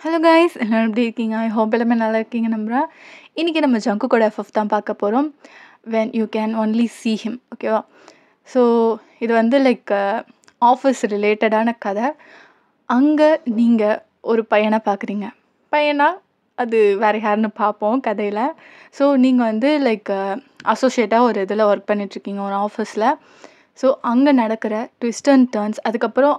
Hello guys, எல்லாரும் எப்படி இருக்கீங்க? ஐ ஹோப் எல்லாமே நல்லா இருக்கீங்க நம்புகிறேன். இன்றைக்கி நம்ம ஜங்குக்கோட எஃப்எஃப் தான் பார்க்க போகிறோம். When you can only see him, ஓகேவா? ஸோ இது வந்து ஆஃபீஸ் ரிலேட்டடான கதை. அங்கே நீங்கள் ஒரு பையனை பார்க்குறீங்க. பையனா அது வேறு யாருன்னு பார்ப்போம் கதையில். ஸோ நீங்கள் வந்து அசோசியேட்டாக ஒரு இதில் ஒர்க் பண்ணிகிட்ருக்கீங்க ஒரு ஆஃபீஸில். ஸோ அங்கே நடக்கிற ட்விஸ்ட் அண்ட் டர்ன்ஸ், அதுக்கப்புறம்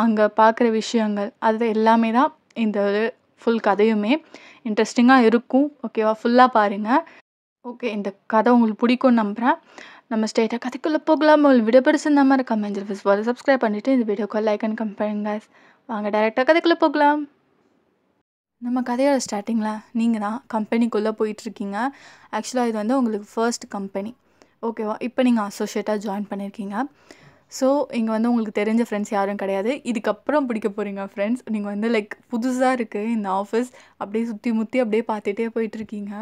அங்கே பார்க்குற விஷயங்கள், அது எல்லாமே தான் இந்த ஒரு ஃபுல் கதையுமே. இன்ட்ரெஸ்டிங்காக இருக்கும், ஓகேவா? ஃபுல்லாக பாருங்கள். ஓகே, இந்த கதை உங்களுக்கு பிடிக்கும்னு நம்புகிறேன். நம்ம ஸ்ட்ரெயிட்டாக கதைக்குள்ளே போகலாம். உங்களுக்கு வீடியோ பிடிச்சிருந்தா மாதிரி கமெண்ட் சப்ஸ்கிரைப் பண்ணிவிட்டு இந்த வீடியோக்கு லைக் அண்ட் கமெண்ட் பண்ணுங்க. வாங்க டைரெக்டாக கதைக்குள்ளே போகலாம். நம்ம கதையோட ஸ்டார்டிங்கில் நீங்கள் தான் கம்பெனிக்குள்ளே போயிட்டுருக்கீங்க. ஆக்சுவலாக இது வந்து உங்களுக்கு ஃபர்ஸ்ட் கம்பெனி, ஓகேவா? இப்போ நீங்கள் அசோசியேட்டாக ஜாயின் பண்ணியிருக்கீங்க. ஸோ இங்கே வந்து உங்களுக்கு தெரிஞ்ச ஃப்ரெண்ட்ஸ் யாரும் கிடையாது. இதுக்கப்புறம் பிடிக்க போகிறீங்க ஃப்ரெண்ட்ஸ். நீங்கள் வந்து புதுசாக இருக்குது இந்த ஆஃபீஸ். அப்படியே சுற்றி முற்றி அப்படியே பார்த்துட்டே போயிட்டுருக்கீங்க.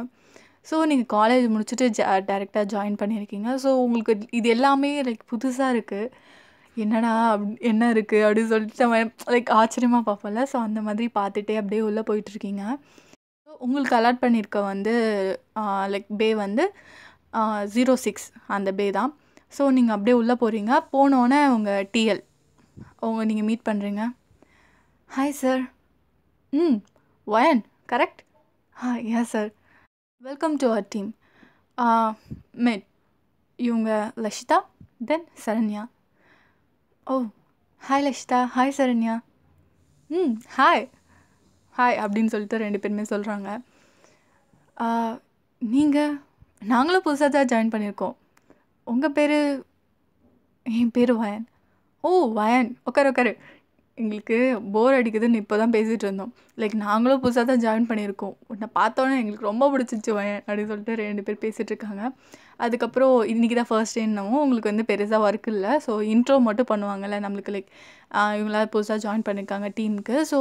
ஸோ நீங்கள் காலேஜ் முடிச்சுட்டு டைரெக்டாக ஜாயின் பண்ணியிருக்கீங்க. ஸோ உங்களுக்கு இது எல்லாமே புதுசாக இருக்குது. என்னடா என்ன இருக்குது அப்படின்னு சொல்லிட்டு நம்ம ஆச்சரியமாக பார்ப்போம்ல. ஸோ அந்த மாதிரி பார்த்துட்டே அப்படியே உள்ளே போயிட்டுருக்கீங்க. ஸோ உங்களுக்கு அலாட் பண்ணியிருக்க வந்து பே வந்து 06 அந்த பே தான். ஸோ நீங்கள் அப்படியே உள்ளே போகிறீங்க. போனோடனே உங்கள் டிஎல் நீங்கள் மீட் பண்ணுறீங்க. Hi sir. வயன் correct? Yes sir. Welcome to our team. Meet இவங்க Lashitha, then Saranya. Oh, hi Lashitha, hi Saranya. Hi hi அப்படின்னு சொல்லிட்டு 2 பேருமே சொல்கிறாங்க. நாங்களும் புதுசாக தான் ஜாயின் பண்ணியிருக்கோம். உங்கள் பேர்? என் பேர் வயன். ஓ வயன், உட்காரு. எங்களுக்கு போர் அடிக்குதுன்னு இப்போ தான் பேசிகிட்டு இருந்தோம். நாங்களும் புதுசாக தான் ஜாயின் பண்ணியிருக்கோம். உன்னை பார்த்தோன்னே எங்களுக்கு ரொம்ப பிடிச்சிச்சு வயன் அப்படின்னு சொல்லிட்டு 2 பேர் பேசிகிட்டு இருக்காங்க. அதுக்கப்புறம் இன்றைக்கி தான் ஃபர்ஸ்ட் டேன்னவும் உங்களுக்கு வந்து பெருசாக ஒர்க் இல்லை. ஸோ இன்ட்ரோ மட்டும் பண்ணுவாங்கள்ல நம்மளுக்கு. இவங்களாம் புதுசாக ஜாயின் பண்ணியிருக்காங்க டீமுக்கு. ஸோ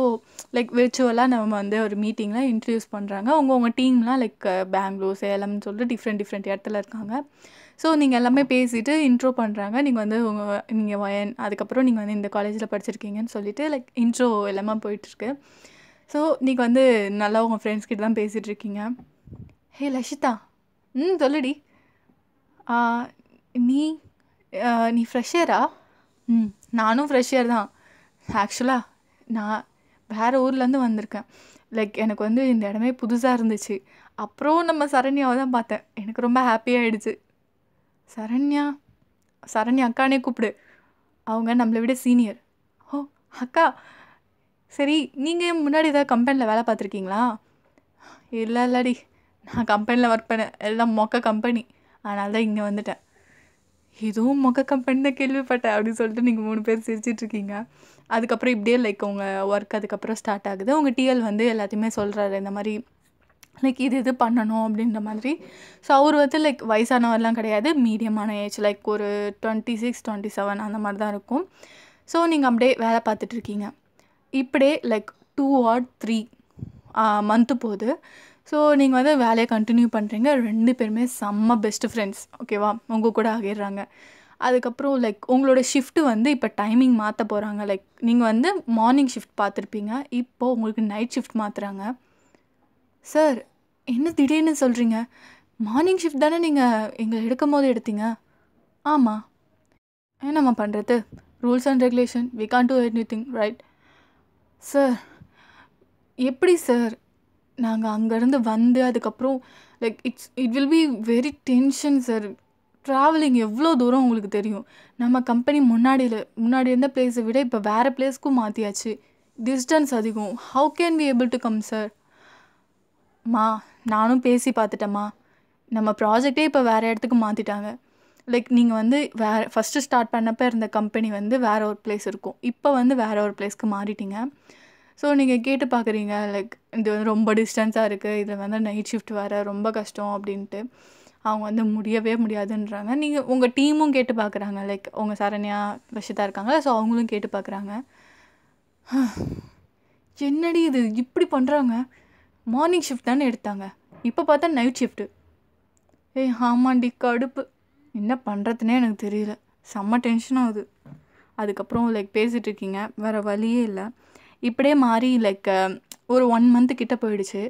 விர்ச்சுவலாக நம்ம வந்து ஒரு மீட்டிங்கில் இன்ட்ரடியூஸ் பண்ணுறாங்க. உங்கள் டீம்லாம் பெங்களூர், சேலம்னு சொல்லிட்டு டிஃப்ரெண்ட் இடத்துல இருக்காங்க. ஸோ நீங்கள் எல்லாமே பேசிவிட்டு இன்ட்ரோ பண்ணுறாங்க. நீங்கள் வயன், அதுக்கப்புறம் நீங்கள் வந்து இந்த காலேஜில் படிச்சிருக்கீங்கன்னு சொல்லிட்டு இன்ட்ரோ எல்லாமே போயிட்டுருக்கு. ஸோ நீங்கள் வந்து நல்லா உங்கள் ஃப்ரெண்ட்ஸ் கிட்ட தான் பேசிகிட்ருக்கீங்க. ஹே லஷிதா, சொல்லுடி. நீ ஃப்ரெஷரா? நானும் ஃப்ரெஷர் தான். ஆக்சுவலாக நான் வேறு ஊர்லேருந்து வந்திருக்கேன். எனக்கு வந்து இந்த இடமே புதுசாக இருந்துச்சு. அப்புறம் நம்ம சரண்யாவை தான் பார்த்தேன். எனக்கு ரொம்ப ஹாப்பியாகிடுச்சு. சரண்யா அக்கானே கூப்பிடு. அவங்க நம்மளை விட சீனியர். ஓ அக்கா, சரி. நீங்கள் முன்னாடி ஏதாவது கம்பெனியில் வேலை பார்த்துருக்கீங்களா? இல்லடி, நான் கம்பெனியில் ஒர்க் பண்ணேன். எல்லாம் மொக்க கம்பெனி, அதனால தான் இங்கே வந்துட்டேன். இதுவும் மொக்க கம்பெனி தான் கேள்விப்பட்டேன் அப்படின்னு சொல்லிட்டு நீங்கள் 3 பேர் சிரிச்சிட்ருக்கீங்க. அதுக்கப்புறம் இப்படியே உங்கள் ஒர்க் அதுக்கப்புறம் ஸ்டார்ட் ஆகுது. உங்கள் டிஎல் வந்து எல்லாத்தையுமே சொல்கிறாரு, இந்த மாதிரி இது பண்ணணும் அப்படின்ற மாதிரி. ஸோ அவர் வந்து வயசானவரெலாம் கிடையாது, மீடியமான ஏஜ், ஒரு 26, 27 அந்த மாதிரி தான் இருக்கும். ஸோ நீங்கள் அப்படியே வேலை பார்த்துட்ருக்கீங்க. இப்படியே 2 or 3 மந்த்து போகுது. ஸோ நீங்கள் வந்து வேலையை கண்டினியூ பண்ணுறீங்க. 2 பேருமே செம்ம பெஸ்ட்டு ஃப்ரெண்ட்ஸ், ஓகேவா? உங்கள் கூட ஆகிடுறாங்க. அதுக்கப்புறம் உங்களோட ஷிஃப்ட்டு வந்து இப்போ டைமிங் மாற்ற போகிறாங்க. நீங்கள் வந்து மார்னிங் ஷிஃப்ட் பார்த்துருப்பீங்க, இப்போது உங்களுக்கு நைட் ஷிஃப்ட் மாற்றுறாங்க. சார், என்ன திடீர்னு சொல்கிறீங்க? மார்னிங் ஷிஃப்ட் தானே நீங்கள் எங்களை எடுக்கும் போது எடுத்தீங்க? ஆமாம். என்னம்மா பண்ணுறது? Rules and regulation, we can't do anything, right? Sir, எப்படி சார்? நாங்கள் அங்கேருந்து வந்து அதுக்கப்புறம் it will be very tension sir. Travelling எவ்வளோ தூரம் உங்களுக்கு தெரியும். நம்ம கம்பெனி முன்னாடி இருந்த பிளேஸை விட இப்போ வேறு பிளேஸ்க்கும் மாற்றியாச்சு. டிஸ்டன்ஸ் அதிகம். How can we able to come sir? மா, நானும் பேசி பார்த்துட்டேம்மா. நம்ம ப்ராஜெக்டே இப்போ வேறு இடத்துக்கு மாற்றிட்டாங்க. நீங்கள் வந்து ஃபஸ்ட்டு ஸ்டார்ட் பண்ணப்போ இருந்த கம்பெனி வந்து வேறு ஒரு பிளேஸ் இருக்கும். இப்போ வந்து வேறு ஒரு பிளேஸ்க்கு மாறிட்டீங்க. ஸோ நீங்கள் கேட்டு பார்க்குறீங்க, இது வந்து ரொம்ப டிஸ்டன்ஸாக இருக்குது, இதில் வந்து நைட் ஷிஃப்ட் வேறு, ரொம்ப கஷ்டம் அப்படின்ட்டு. அவங்க வந்து முடியவே முடியாதுன்றாங்க. நீங்கள் உங்கள் டீமும் கேட்டு பார்க்குறாங்க. உங்கள் சரண்யா, லஷிதா இருக்காங்களா, ஸோ அவங்களும் கேட்டு பார்க்குறாங்க. என்னடி இது இப்படி பண்ணுறாங்க? மார்னிங் ஷிஃப்ட் தானே எடுத்தாங்க, இப்போ பார்த்தா நைட் ஷிஃப்ட்டு. ஆமாண்டி, கடுப்பு. என்ன பண்ணுறதுனே எனக்கு தெரியல, செம்ம டென்ஷன் ஆகுது. அதுக்கப்புறம் பேசிகிட்ருக்கீங்க, வேறு வழியே இல்லை. இப்படியே மாறி ஒரு 1 மந்த் கிட்ட போயிடுச்சு.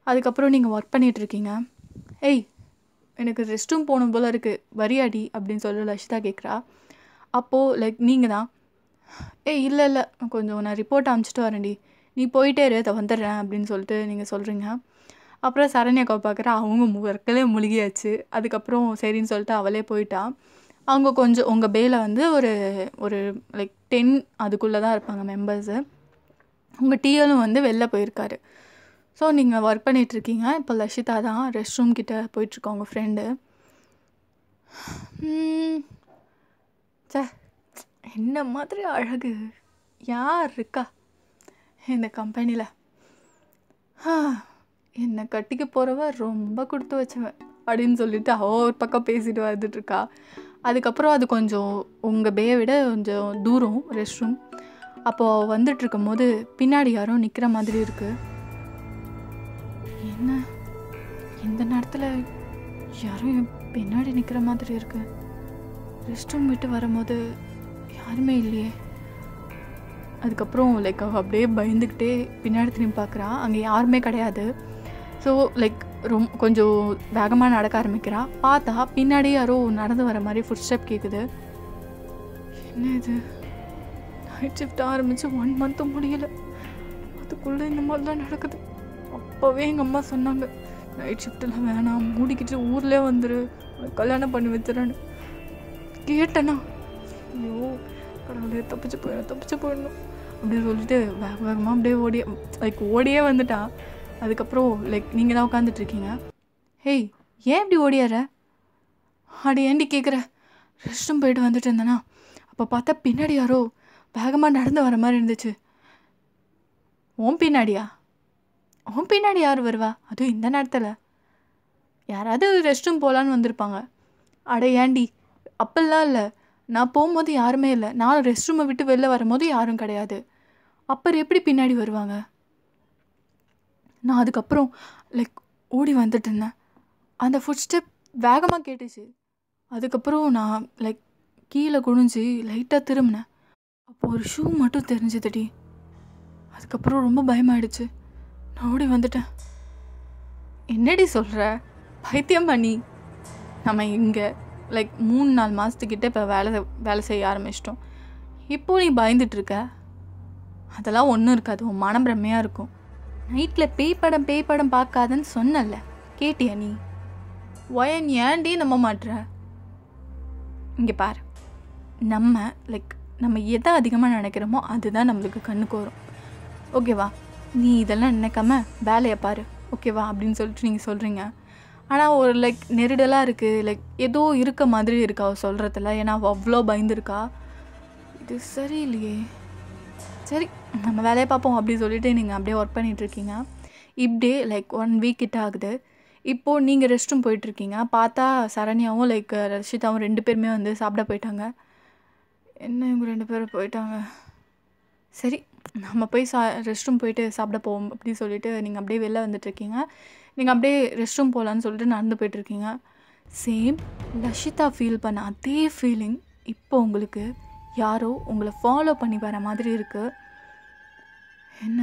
அதுக்கப்புறம் நீங்கள் ஒர்க் பண்ணிகிட்ருக்கீங்க. ஏய் எனக்கு ரெஸ்ட் ரூம் போகணும் போல் இருக்குது, வரியாடி அப்படின்னு சொல்லி லஷிதா கேட்குறா. அப்போது லைக் நீங்கள் தான், ஏய் இல்லை இல்லை கொஞ்சம் நான் ரிப்போர்ட் அனுப்பிச்சிட்டு வரேன்டி, நீ போயிட்டே இரு, அதை வந்துடுறேன் அப்படின்னு சொல்லிட்டு நீங்கள் சொல்கிறீங்க. அப்புறம் சரண்யாக்காவை பார்க்குறா, அவங்க ஒர்க்கிலே முழுகியாச்சு. அதுக்கப்புறம் சரின்னு சொல்லிட்டு அவளே போயிட்டா. அவங்க கொஞ்சம் உங்கள் பேல வந்து ஒரு ஒரு லைக் 10 அதுக்குள்ளே தான் இருப்பாங்க மெம்பர்ஸு. உங்கள் டிஎலும் வந்து வெளில போயிருக்காரு. ஸோ நீங்கள் ஒர்க் பண்ணிகிட்ருக்கீங்க. இப்போ லஷிதா தான் ரெஸ்ட் ரூம் கிட்டே போயிட்டுருக்கோம் உங்கள் ஃப்ரெண்டு. சே, என்ன மாதிரி அழகு யார் இருக்கா இந்த கம்பெனியில்? என்னை கட்டிக்க போகிறவ ரொம்ப கொடுத்து வச்சவன் அப்படின்னு சொல்லிட்டு ஒரு பக்கம் பேசிட்டு வந்துட்டுருக்கா. அதுக்கப்புறம் அது கொஞ்சம் உங்கள் பேயை விட கொஞ்சம் தூரம் ரெஸ்ட் ரூம். அப்போது வந்துட்டுருக்கும் போது பின்னாடி யாரும் நிற்கிற மாதிரி இருக்குது. என்ன இந்த நேரத்தில் யாரும் என் பின்னாடி நிற்கிற மாதிரி இருக்குது? ரெஸ்ட் ரூம் விட்டு வரும்போது யாருமே இல்லையே. அதுக்கப்புறம் லைக் அவள் அப்படியே பயந்துக்கிட்டே பின்னாடி திரும்பி பார்க்குறா, அங்கே யாருமே கிடையாது. ஸோ லைக் கொஞ்சம் வேகமாக நடக்க ஆரம்பிக்கிறா. பார்த்தா பின்னாடி யாரோ நடந்து வர மாதிரி ஃபுட் ஸ்டெப் கேட்குது. என்ன இது, நைட் ஷிஃப்ட் ஆரம்பித்து 1 மந்த் முடியலை, அதுக்குள்ளே இந்த மாதிரிலாம் நடக்குது. அப்போவே எங்கள் அம்மா சொன்னாங்க, நைட் ஷிஃப்டெல்லாம் வேணாம், மூடிக்கிட்டு ஊர்லேயே வந்துரு, கல்யாணம் பண்ணி வச்சுறேன்னு. கேட்டேன்னா ஐயோ கடவுளே, தப்பிச்சு போயிடணும் அப்படின்னு சொல்லிட்டு வேகமாக அப்படியே ஓடியே வந்துட்டான். அதுக்கப்புறம் லைக் நீங்கள் தான் உட்காந்துட்ருக்கீங்க. ஹேய் ஏன் இப்படி ஓடியார? அடி ஏண்டி கேட்குற? ரெஸ்ட் ரூம் போயிட்டு வந்துட்டு இருந்தேனா, அப்போ பார்த்தா பின்னாடி யாரோ வேகமாக நடந்து வர மாதிரி இருந்துச்சு. உன் பின்னாடியா? உன் பின்னாடி யார் வருவா, அதுவும் இந்த நேரத்தில்? யாராவது ரெஸ்ட் ரூம் போகலான்னு வந்திருப்பாங்க. அட ஏண்டி, அப்பெல்லாம் இல்லை, நான் போகும்போது யாருமே இல்லை, நான் ரெஸ்ட் ரூமை விட்டு வெளில வரும்போது யாரும் கிடையாது, அப்புறம் எப்படி பின்னாடி வருவாங்க? நான் அதுக்கப்புறம் லைக் ஓடி வந்துட்டு இருந்தேன். அந்த ஃபுட் ஸ்டெப் வேகமாக கேட்டுச்சு. அதுக்கப்புறம் நான் லைக் கீழே குனிஞ்சு லைட்டாக திரும்பினேன். அப்போ ஒரு ஷூ மட்டும் தெரிஞ்சுதுடி. அதுக்கப்புறம் ரொம்ப பயமாயிடுச்சு. நான் ஓடி வந்துட்டேன். என்னடி சொல்கிற, பைத்தியம் பண்ணி? நம்ம இங்கே லைக் 3-4 மாதத்துக்கிட்ட இப்போ வேலை செய்ய ஆரம்பிச்சிட்டோம். இப்போது நீ பயந்துட்டுருக்க? அதெல்லாம் ஒன்றும் இருக்காது, உன் மனம் பிரம்மையாக இருக்கும். நைட்டில் பேய் படம் பார்க்காதன்னு சொன்னல, கேட்டியா நீ? ஒயன் ஏன்டி நம்ப மாட்டுற? இங்கே பாரு, நம்ம எதை அதிகமாக நினைக்கிறோமோ அதுதான் நம்மளுக்கு கண்ணுக்கு வரும், ஓகேவா? நீ இதெல்லாம் நினைக்காம வேலையை பாரு, ஓகேவா அப்படின்னு சொல்லிட்டு நீங்கள் சொல்கிறீங்க. ஆனால் ஒரு லைக் நெருடலாக இருக்குது, லைக் ஏதோ இருக்க மாதிரி இருக்கா அவள் சொல்கிறதில்ல. ஏன்னா அவள் அவ்வளோ பயந்துருக்கா. இது சரியில்லையே. சரி நம்ம வேலையை பார்ப்போம் அப்படி சொல்லிட்டு நீங்கள் அப்படியே ஒர்க் பண்ணிகிட்ருக்கீங்க. இப்படியே லைக் 1 வீக் கிட்ட ஆகுது. இப்போது நீங்கள் ரெஸ்ட் ரூம் போயிட்டுருக்கீங்க. பார்த்தா சரண்யாவும் லைக் ரஷிதாவும் 2 பேருமே வந்து சாப்பிட போயிட்டாங்க. என்ன இவங்க 2 பேரும் போயிட்டாங்க, சரி நம்ம போய் ரெஸ்ட் ரூம் போயிட்டு சாப்பிட போவோம் அப்படின்னு சொல்லிட்டு நீங்கள் அப்படியே வெளில வந்துட்டுருக்கீங்க. நீங்கள் அப்படியே ரெஸ்ட் ரூம் போகலான்னு சொல்லிட்டு நடந்து போயிட்டுருக்கீங்க. சேம் லஷிதா ஃபீல் பண்ண அதே ஃபீலிங் இப்போ உங்களுக்கு யாரோ உங்களை ஃபாலோ பண்ணி வர மாதிரி இருக்குது. என்ன,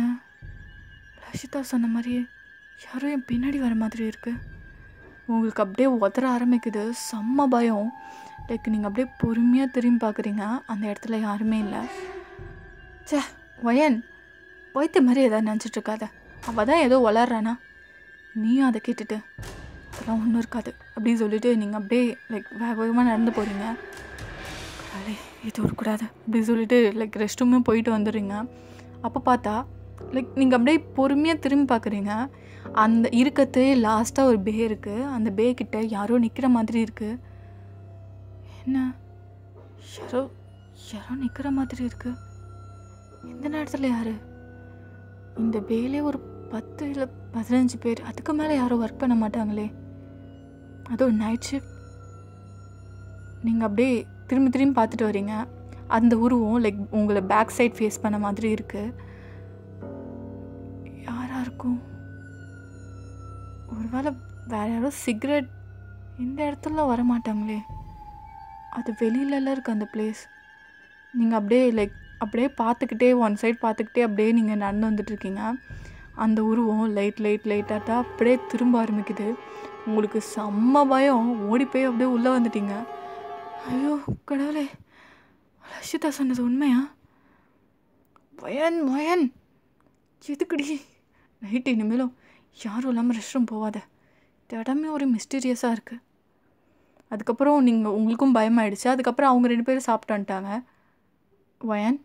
லஷிதா சொன்ன மாதிரியே யாரோ என் பின்னாடி வர மாதிரி இருக்குது. உங்களுக்கு அப்படியே உதற ஆரம்பிக்குது, செம்ம பயம். லைக் நீங்கள் அப்படியே பொறுமையாக திரும்பி பார்க்குறீங்க, அந்த இடத்துல யாருமே இல்லை. சே வயன், போய்த்த மாதிரி எதாவது நினச்சிட்ருக்காத, அவள் தான் ஏதோ வளர்றானா, நீயும் அதை கேட்டுட்டு அதெல்லாம் ஒன்றும் இருக்காது அப்படின்னு சொல்லிட்டு நீங்கள் அப்படியே லைக் வேகமாக நடந்து போகிறீங்க. கடவுளே இது வரக்கூடாது அப்படின்னு சொல்லிட்டு லைக் ரெஸ்ட் ரூமே போயிட்டு வந்துடுறீங்க. அப்போ பார்த்தா லைக் நீங்கள் அப்படியே பொறுமையாக திரும்பி பார்க்குறீங்க. அந்த இருக்கத்தே லாஸ்ட்டாக ஒரு பே இருக்குது. அந்த பே கிட்ட யாரோ நிற்கிற மாதிரி இருக்குது. என்ன, யாரோ நிற்கிற மாதிரி இருக்குது. இந்த நேரத்தில் யார்? இந்த பேலே ஒரு 10 இல்லை 15 பேர், அதுக்கு மேலே யாரும் ஒர்க் பண்ண மாட்டாங்களே, அதுவும் நைட் ஷிஃப்ட். நீங்கள் அப்படியே திரும்பி பார்த்துட்டு வரீங்க. அந்த உருவம் லைக் உங்களை பேக் சைட் ஃபேஸ் பண்ண மாதிரி இருக்குது. யாராக இருக்கும்? ஒருவேளை வேறு யாரோ சிகரெட் இந்த இடத்துல வரமாட்டாங்களே, அது வெளியிலலாம் இருக்குது அந்த பிளேஸ். நீங்கள் அப்படியே லைக் அப்படியே பார்த்துக்கிட்டே ஒன் சைட் பார்த்துக்கிட்டே அப்படியே நீங்கள் நடந்து வந்துட்டுருக்கீங்க. அந்த உருவம் லைட்டாக அப்படியே திரும்ப ஆரம்பிக்குது. உங்களுக்கு செம்ம பயம். ஓடி போய் அப்படியே உள்ளே வந்துட்டீங்க. ஐயோ கடவுளே, ரஷிதா சொன்னது உண்மையா? வயன் எதுக்குடி நைட்டு இனிமேலும் யாரும் இல்லாமல் ரெஸ்ட் ரூம் போகாத. இந்த இடமே ஒரு மிஸ்டீரியஸாக இருக்குது. அதுக்கப்புறம் உங்களுக்கும் பயமாயிடுச்சு. அதுக்கப்புறம் அவங்க 2 பேரும் சாப்பிட்டு வந்துட்டாங்க. வயன்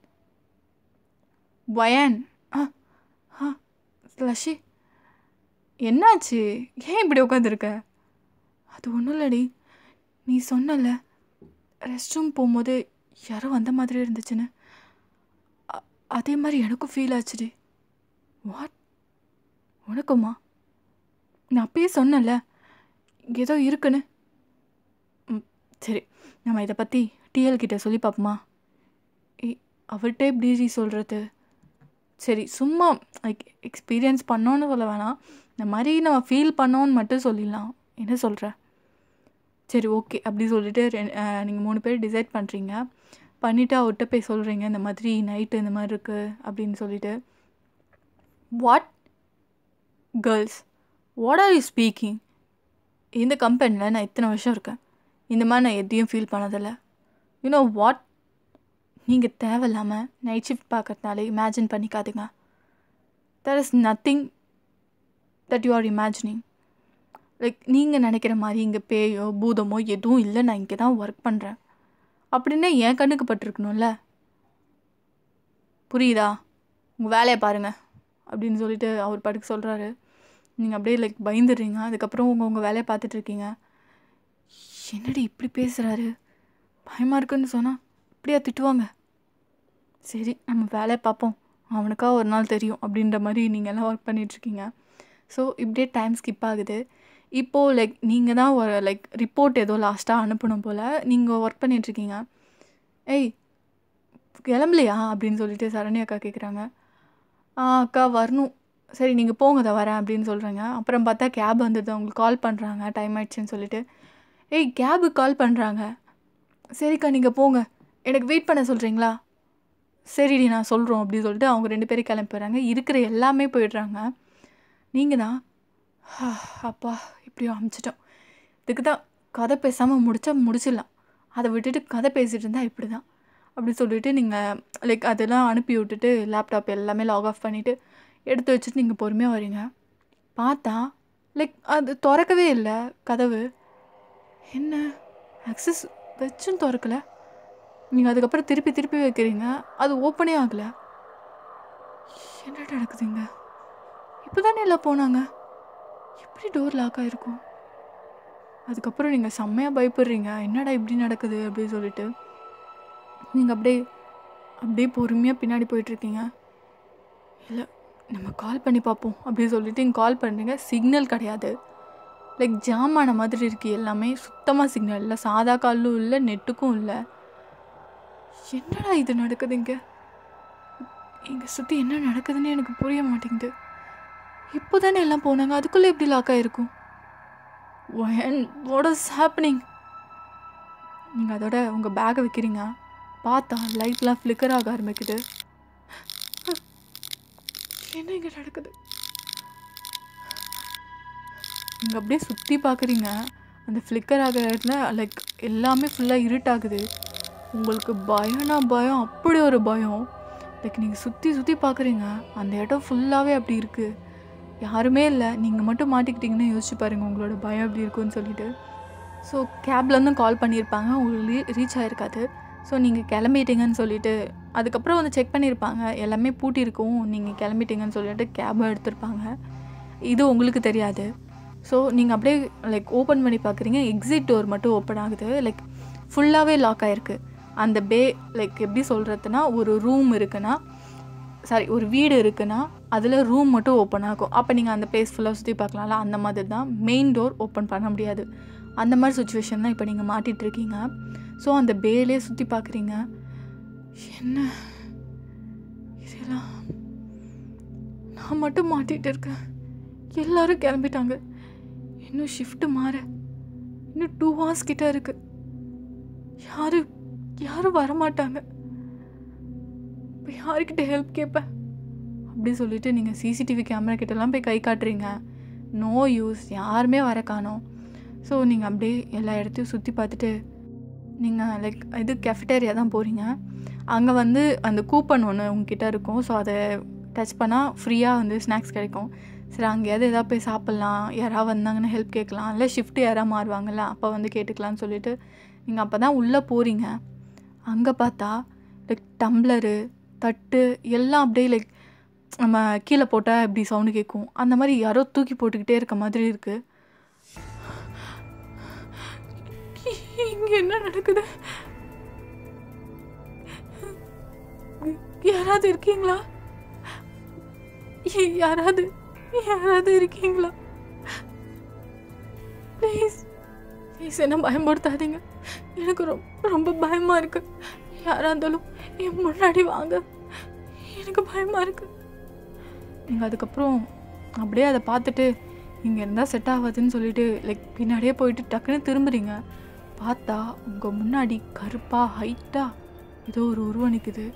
லஷி என்னாச்சு? ஏன் இப்படி உட்காந்துருக்க? அது ஒன்றும் இல்லடி, நீ சொன்னல ரெஸ்ட் ரூம் போகும்போது யாரோ வந்த மாதிரி இருந்துச்சுன்னு. அதே மாதிரி எனக்கும் ஃபீல் ஆச்சுடி. வாட்? உனக்குமா? நான் அப்பயே சொன்னல ஏதோ இருக்குன்னு. சரி, நம்ம இதை பற்றி டிஎல்கிட்ட சொல்லி பார்ப்போமா? அவர்கிட்ட எப்படி சொல்கிறது? சரி, சும்மா லைக் எக்ஸ்பீரியன்ஸ் பண்ணோன்னு சொல்ல வேணாம், இந்த மாதிரி நம்ம ஃபீல் பண்ணோன்னு மட்டும் சொல்லிடலாம். என்ன சொல்கிற? சரி ஓகே, அப்படி சொல்லிவிட்டு நீங்கள் 3 பேர் டிசைட் பண்ணுறீங்க. பண்ணிவிட்டு அவர்கிட்ட போய் சொல்கிறீங்க இந்த மாதிரி நைட்டு இந்த மாதிரி இருக்குது அப்படின்னு சொல்லிட்டு. What girls, what are you speaking? இந்த கம்பெனியில் நான் இத்தனை வருஷம் இருக்கேன், இந்த மாதிரி நான் எதையும் ஃபீல் பண்ணதில்லை. You know what? நீங்கள் தேவையில்லாமல் நைட் ஷிஃப்ட் பார்க்கறதுனால இமேஜின் பண்ணிக்காதுங்க. There is nothing that you are imagining. Like நீங்கள் நினைக்கிற மாதிரி இங்கே பேயோ பூதமோ எதுவும் இல்லை. நான் இங்கே தான் ஒர்க் பண்ணுறேன் அப்படின்னே என் கண்ணுக்கு பட்டிருக்கணும்ல. புரியுதா? உங்கள் வேலையை பாருங்கள் அப்படின்னு சொல்லிட்டு அவர் பாட்டுக்கு சொல்கிறாரு. நீங்கள் அப்படியே லைக் பயந்துடுறீங்க. அதுக்கப்புறம் உங்கள் வேலையை பார்த்துட்ருக்கீங்க. என்னடி இப்படி பேசுகிறாரு, பயமாக இருக்குன்னு சொன்னால் இப்படியா திட்டுவாங்க? சரி, நம்ம வேலையை பார்ப்போம், அவனுக்கா ஒரு நாள் தெரியும் அப்படின்ற மாதிரி நீங்கள் எல்லாம் ஒர்க் பண்ணிகிட்ருக்கீங்க. ஸோ இப்படியே டைம் ஸ்கிப் ஆகுது. இப்போது லைக் நீங்கள் தான் ஒரு லைக் ரிப்போர்ட் ஏதோ லாஸ்ட்டாக அனுப்பணும் போல். நீங்கள் ஒர்க் பண்ணிகிட்ருக்கீங்க. ஏய் கிளம்பலையா அப்படின்னு சொல்லிட்டு சரண்யா அக்கா கேட்குறாங்க. அக்கா வரணும். சரி நீங்கள் போங்க, தான் வரேன் அப்படின்னு சொல்கிறாங்க. அப்புறம் பார்த்தா கேப் வந்துடுது, அவங்களுக்கு கால் பண்ணுறாங்க டைம் ஆயிடுச்சுன்னு சொல்லிட்டு. ஏய் கேபுக்கு கால் பண்ணுறாங்க. சரிக்கா நீங்கள் போங்க, எனக்கு வெயிட் பண்ண சொல்கிறீங்களா? சரிடி நான் சொல்கிறோம் அப்படின்னு சொல்லிட்டு அவங்க 2 பேரும் கிளம்பி போயிடுறாங்க. இருக்கிற எல்லாமே போயிடுறாங்க. நீங்கள் தான் அப்பா இப்படியோ அமுச்சிட்டோம். இதுக்கு தான் கதை பேசாமல் முடிச்சிடலாம், அதை விட்டுட்டு கதை பேசிகிட்டு இருந்தால் இப்படி தான் அப்படி சொல்லிவிட்டு நீங்கள் லைக் அதெல்லாம் அனுப்பி விட்டுட்டு லேப்டாப் எல்லாமே லாக் ஆஃப் பண்ணிவிட்டு எடுத்து வச்சுட்டு நீங்கள் பொறுமையாக வரீங்க. பார்த்தா லைக் அது திறக்கவே இல்லை கதவு. என்ன ஆக்சஸ் வச்சும் திறக்கலை. நீங்கள் அதுக்கப்புறம் திருப்பி வைக்கிறீங்க, அது ஓப்பனே ஆகலை. என்ன நடக்குதுங்க? இப்போ தானே எல்லாம் போனாங்க, எப்படி டோர் லாக் ஆகிருக்கும்? அதுக்கப்புறம் நீங்கள் செம்மையாக பயப்படுறீங்க, என்னடா இப்படி நடக்குது அப்படின்னு சொல்லிட்டு. நீங்கள் அப்படியே பொறுமையாக பின்னாடி போயிட்டுருக்கீங்க. இல்லை நம்ம கால் பண்ணி பார்ப்போம் அப்படின்னு சொல்லிட்டு நீங்கள் கால் பண்ணுறீங்க. சிக்னல் கிடையாது, லைக் ஜாம் ஆன மாதிரி இருக்குது எல்லாமே. சுத்தமாக சிக்னல் இல்லை, சாதா காலும் இல்லை, நெட்டுக்கும் இல்லை. என்னடா இது நடக்குது இங்கே சுற்றி என்ன நடக்குதுன்னு எனக்கு புரிய மாட்டேங்குது. இப்போ தானே எல்லாம் போனாங்க, அதுக்குள்ளே எப்படி லாக் ஆகிருக்கும்? What is happening? நீங்கள் அதோட உங்கள் பேக்கை வைக்கிறீங்க. பார்த்தா லைட்லாம் ஃப்ளிக்கர் ஆக ஆரம்பிக்குது. என்ன இங்கே நடக்குது? நீங்கள் அப்படியே சுற்றி பார்க்குறீங்க. அந்த ஃப்ளிக்கர் ஆகிறதுல லைக் எல்லாமே ஃபுல்லாக இருட்டாகுது. உங்களுக்கு பயம்னா பயம், அப்படி ஒரு பயம். லைக் நீங்கள் சுற்றி பார்க்குறீங்க, அந்த இடம் ஃபுல்லாகவே அப்படி இருக்குது, யாருமே இல்லை, நீங்கள் மட்டும் மாட்டிக்கிட்டீங்கன்னு யோசிச்சு பாருங்கள் உங்களோட பயம் எப்படி இருக்குன்னு சொல்லிட்டு. ஸோ கேப்லேருந்தும் கால் பண்ணியிருப்பாங்க, உங்களுக்கு ரீச் ஆகிருக்காது. ஸோ நீங்கள் கிளம்பிட்டீங்கன்னு சொல்லிட்டு அதுக்கப்புறம் வந்து செக் பண்ணியிருப்பாங்க, எல்லாமே பூட்டியிருக்கும், நீங்கள் கிளம்பிட்டீங்கன்னு சொல்லிட்டு கேபும் எடுத்திருப்பாங்க. இது உங்களுக்கு தெரியாது. ஸோ நீங்கள் அப்படியே லைக் ஓப்பன் பண்ணி பார்க்குறீங்க. எக்ஸிட் டோர் மட்டும் ஓப்பன் ஆகுது, லைக் ஃபுல்லாகவே லாக் ஆகிருக்கு. அந்த லைக் எப்படி சொல்கிறதுனா, ஒரு ரூம் இருக்குன்னா ஒரு வீடு இருக்குன்னா அதில் ரூம் மட்டும் ஓப்பன் ஆகும். அப்போ நீங்கள் அந்த பிளேஸ் ஃபுல்லாக சுற்றி பார்க்கலாம்ல, அந்த மாதிரி தான். மெயின் டோர் ஓப்பன் பண்ண முடியாது. அந்த மாதிரி சுச்சுவேஷன் தான் இப்போ நீங்கள் மாட்டிகிட்ருக்கீங்க. ஸோ அந்த பேலே சுற்றி பார்க்குறீங்க. என்ன இதெல்லாம் நான் மட்டும் மாட்டிகிட்டு இருக்கேன், எல்லோரும் கிளம்பிட்டாங்க. இன்னும் ஷிஃப்ட்டு மாற இன்னும் 2 hours கிட்ட இருக்குது. யாரும் வரமாட்டாங்க. இப்போ யாருக்கிட்ட ஹெல்ப் கேட்பேன்? அப்படி சொல்லிவிட்டு நீங்கள் சிசிடிவி கேமரா கிட்டலாம் போய் கை காட்டுறீங்க. நோ யூஸ், யாருமே வர காணோம். ஸோ நீங்கள் அப்படியே எல்லா இடத்தையும் சுற்றி பார்த்துட்டு நீங்கள் லைக் இது கெஃபட்டேரியா தான் போகிறீங்க. அங்கே வந்து அந்த கூப்பன் ஒன்று உங்ககிட்ட இருக்கும். ஸோ அதை டச் பண்ணால் ஃப்ரீயாக வந்து ஸ்நாக்ஸ் கிடைக்கும். சரி அங்கேயாவது எதாவது போய் சாப்பிட்லாம், யாராவது வந்தாங்கன்னா ஹெல்ப் கேட்கலாம், இல்லை ஷிஃப்ட்டு யாராவது மாறுவாங்கள்ல அப்போ வந்து கேட்டுக்கலான்னு சொல்லிவிட்டு நீங்கள் அப்போ தான் உள்ளே போகிறீங்க. அங்கே பார்த்தா லைக் டம்ளரு, தட்டு எல்லாம் அப்படியே லைக் நம்ம கீழே போட்டால் எப்படி சவுண்டு கேட்கும் அந்த மாதிரி யாரோ தூக்கி போட்டுக்கிட்டே இருக்க மாதிரி இருக்குது. இங்கே என்ன நடக்குது? யாராவது இருக்கீங்களா? யாராவது இருக்கீங்களா? ப்ளீஸ் ப்ளீஸ் என்ன பயன்படுத்தாதீங்க. எனக்கு ரொம்ப பயமாக இருக்குது. யாராக இருந்தாலும் என் முன்னாடி வாங்க, எனக்கு பயமாக இருக்குது. நீங்கள் அதுக்கப்புறம் அப்படியே அதை பார்த்துட்டு இங்கே இருந்தால் செட் ஆகாதுன்னு சொல்லிட்டு லைக் பின்னாடியே போயிட்டு டக்குன்னு திரும்புறீங்க. பார்த்தா உங்கள் முன்னாடி கருப்பாக ஹைட்டாக ஏதோ ஒரு உருவம் நிற்குது.